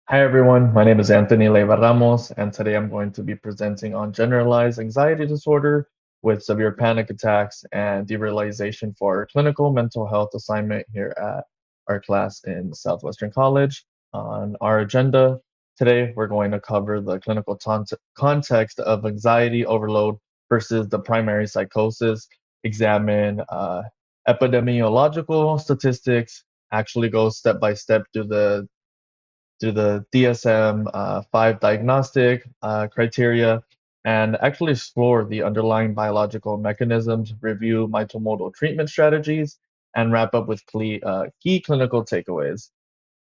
Hi everyone, my name is Anthony Leiva Ramos, and today I'm going to be presenting on generalized anxiety disorder with severe panic attacks and derealization for our clinical mental health assignment here at our class in Southwestern College. On our agenda today, we're going to cover the clinical context of anxiety overload versus the primary psychosis, examine epidemiological statistics, actually go step by step through the DSM-5 diagnostic criteria and actually explore the underlying biological mechanisms, review multimodal treatment strategies, and wrap up with key clinical takeaways.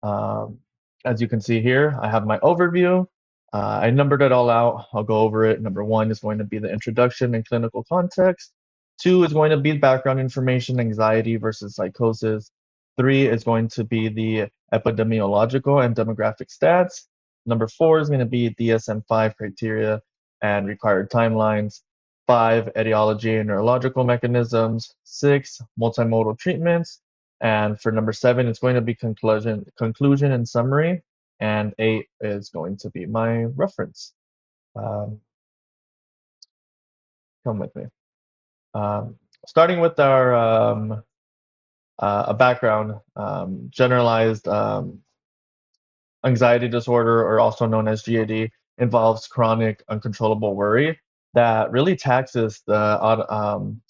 Um, as you can see here, I have my overview. I numbered it all out. I'll go over it. Number one is going to be the introduction and clinical context. Two is going to be background information, anxiety versus psychosis. Three is going to be the epidemiological and demographic stats. Number four is going to be DSM-5 criteria and required timelines. Five, etiology and neurological mechanisms. Six, multimodal treatments. And for number seven, it's going to be conclusion and summary. And eight is going to be my reference. Um, come with me. Starting with our a background, generalized anxiety disorder, or also known as GAD, involves chronic uncontrollable worry that really taxes the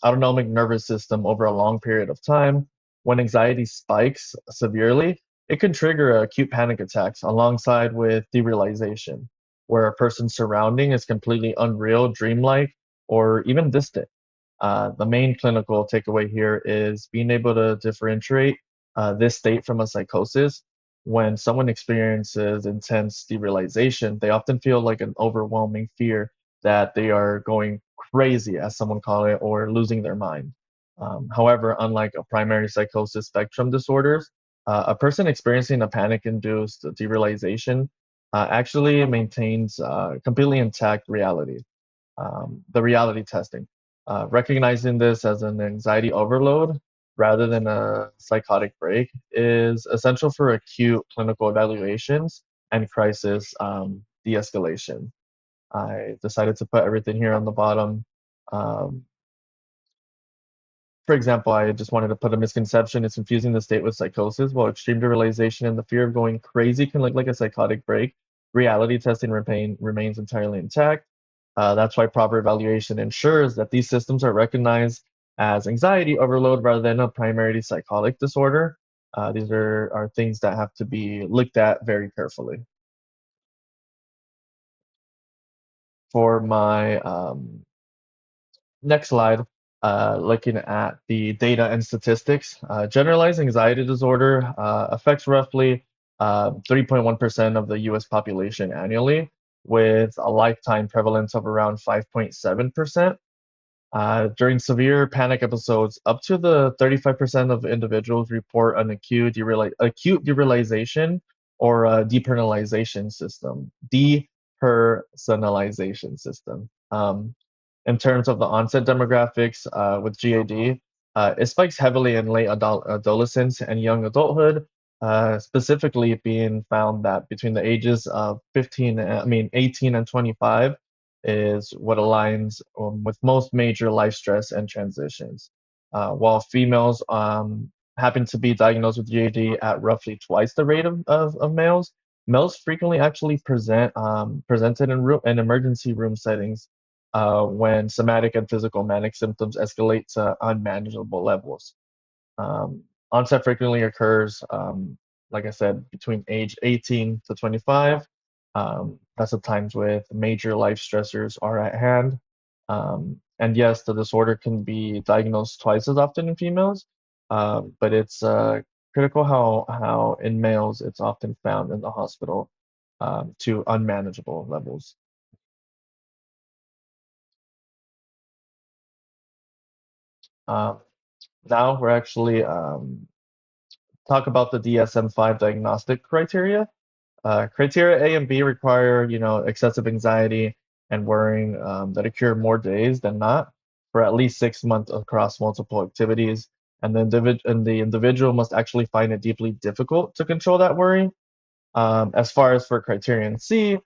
autonomic nervous system over a long period of time. When anxiety spikes severely, it can trigger acute panic attacks alongside with derealization, where a person's surrounding is completely unreal, dreamlike, or even distant. The main clinical takeaway here is being able to differentiate this state from a psychosis. When someone experiences intense derealization, they often feel like an overwhelming fear that they are going crazy, as someone call it, or losing their mind. However, unlike a primary psychosis spectrum disorders, a person experiencing a panic-induced derealization actually maintains completely intact reality. The reality testing. Recognizing this as an anxiety overload rather than a psychotic break is essential for acute clinical evaluations and crisis de-escalation. I decided to put everything here on the bottom. Um, for example, I just wanted to put a misconception is confusing the state with psychosis, while extreme derealization and the fear of going crazy can look like a psychotic break. Reality testing remains entirely intact. That's why proper evaluation ensures that these systems are recognized as anxiety overload rather than a primary psychotic disorder. These are things that have to be looked at very carefully. For my next slide, looking at the data and statistics. Generalized anxiety disorder affects roughly 3.1% of the US population annually, with a lifetime prevalence of around 5.7%. During severe panic episodes, up to the 35% of individuals report an acute derealization or a depersonalization system. In terms of the onset demographics with GAD, it spikes heavily in late adolescence and young adulthood, specifically being found that between the ages of 18 and 25 is what aligns with most major life stress and transitions. While females happen to be diagnosed with GAD at roughly twice the rate of males, males frequently actually presented in emergency room settings when somatic and physical manic symptoms escalate to unmanageable levels. Onset frequently occurs, like I said, between age 18 to 25. That's the times with major life stressors are at hand. And yes, the disorder can be diagnosed twice as often in females, but it's critical how in males it's often found in the hospital to unmanageable levels. Um, Now we're actually talk about the DSM-5 diagnostic criteria. Criteria A and B require, excessive anxiety and worrying that occur more days than not for at least 6 months across multiple activities. And the individual must actually find it deeply difficult to control that worry. As far as for criterion C,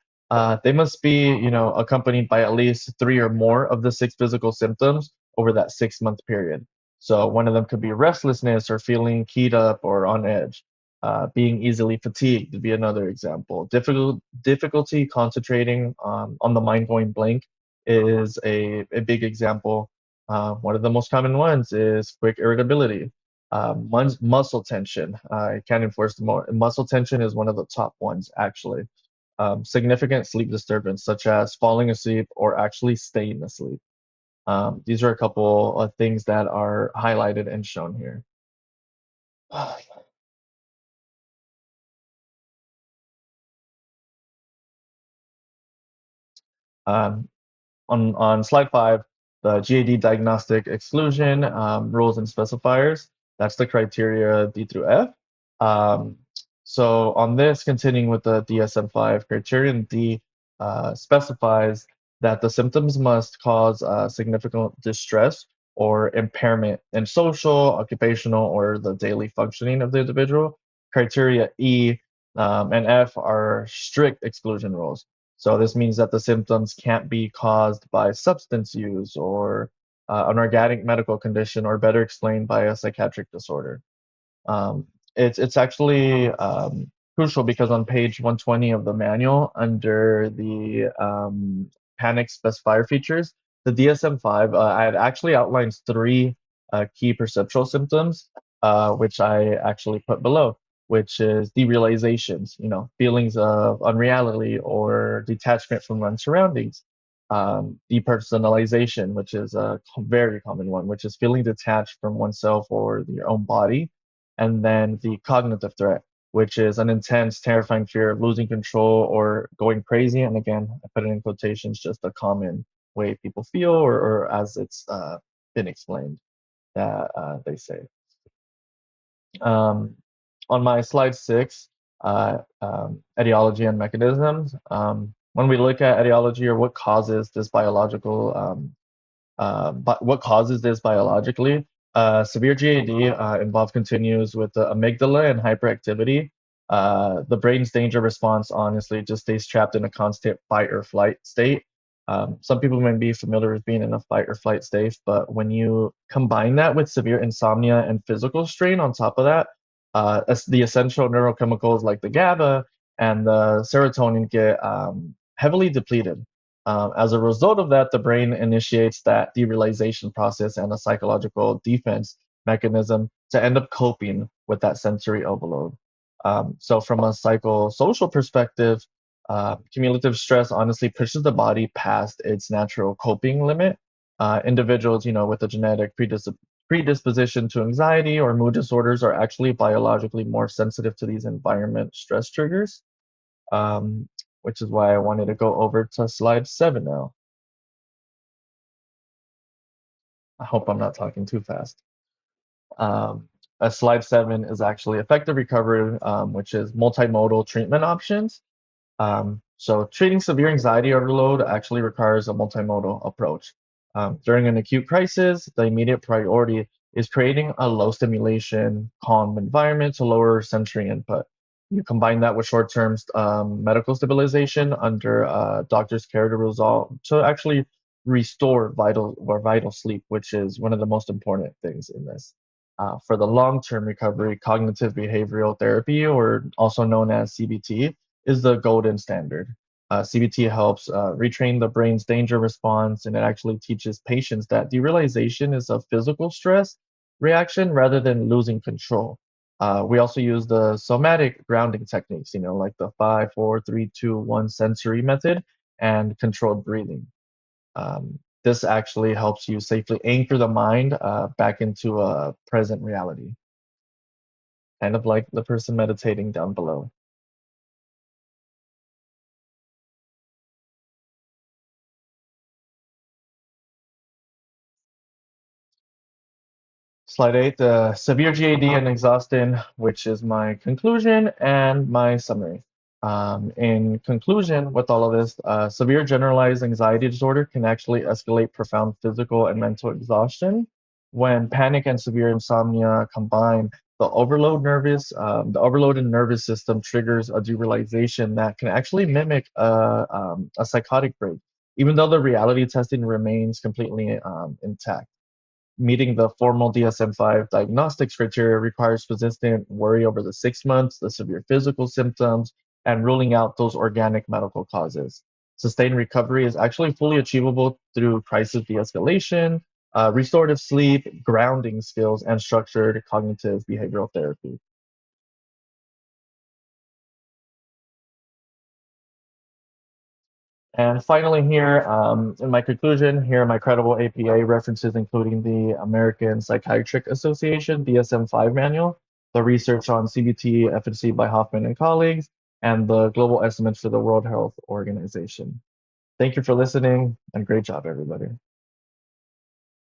they must be, accompanied by at least three or more of the six physical symptoms over that 6 month period. So one of them could be restlessness or feeling keyed up or on edge. Being easily fatigued would be another example. Difficulty concentrating on the mind going blank is a big example. One of the most common ones is quick irritability. Muscle tension. I can't enforce the more. Muscle tension is one of the top ones, actually. Significant sleep disturbance, such as falling asleep or actually staying asleep. These are a couple of things that are highlighted and shown here. Um, on slide 5, the GAD diagnostic exclusion rules and specifiers. That's the criteria D through F. Um, so on this, continuing with the DSM-5, criterion D specifies that the symptoms must cause significant distress or impairment in social, occupational, or the daily functioning of the individual. Criteria E and F are strict exclusion rules. So this means that the symptoms can't be caused by substance use or an organic medical condition, or better explained by a psychiatric disorder. Um, it's actually crucial because on page 120 of the manual, under the panic specifier features, the DSM-5, I had actually outlines three key perceptual symptoms, which I actually put below, which is derealizations, feelings of unreality or detachment from one's surroundings. Depersonalization, which is a very common one, which is feeling detached from oneself or your own body. And then the cognitive threat, which is an intense, terrifying fear of losing control or going crazy. And again, I put it in quotations, just a common way people feel, or as it's been explained that they say. Um, on my slide 6, etiology and mechanisms. When we look at etiology, or what causes this biological but what causes this biologically? Severe GAD involved continues with the amygdala and hyperactivity. The brain's danger response honestly just stays trapped in a constant fight or flight state. Some people may be familiar with being in a fight or flight state, but when you combine that with severe insomnia and physical strain on top of that, the essential neurochemicals like the GABA and the serotonin get heavily depleted. As a result of that, the brain initiates that derealization process and a psychological defense mechanism to end up coping with that sensory overload. So, from a psychosocial perspective, cumulative stress honestly pushes the body past its natural coping limit. Individuals, with a genetic predisposition to anxiety or mood disorders are actually biologically more sensitive to these environment stress triggers, um, which is why I wanted to go over to slide 7 now. I hope I'm not talking too fast. Um, Slide 7 is actually effective recovery, which is multimodal treatment options. So treating severe anxiety overload actually requires a multimodal approach. During an acute crisis, the immediate priority is creating a low stimulation, calm environment to lower sensory input. You combine that with short-term medical stabilization under doctor's care to actually restore vital sleep, which is one of the most important things in this. For the long-term recovery, cognitive behavioral therapy, or also known as CBT, is the golden standard. CBT helps retrain the brain's danger response, and it actually teaches patients that derealization is a physical stress reaction rather than losing control. We also use the somatic grounding techniques, like the 5, 4, 3, 2, 1 sensory method and controlled breathing. This actually helps you safely anchor the mind back into a present reality, kind of like the person meditating down below. Slide 8, severe GAD and exhaustion, which is my conclusion and my summary. In conclusion, with all of this, severe generalized anxiety disorder can actually escalate profound physical and mental exhaustion. When panic and severe insomnia combine, The overloaded nervous system triggers a derealization that can actually mimic a psychotic break, even though the reality testing remains completely intact. Meeting the formal DSM-5 diagnostics criteria requires persistent worry over the 6 months, the severe physical symptoms, and ruling out those organic medical causes. Sustained recovery is actually fully achievable through crisis de-escalation, restorative sleep, grounding skills, and structured cognitive behavioral therapy. And finally, here, in my conclusion, here are my credible APA references, including the American Psychiatric Association DSM-5 manual, the research on CBT efficacy by Hoffman and colleagues, and the global estimates for the World Health Organization. Thank you for listening, and great job, everybody.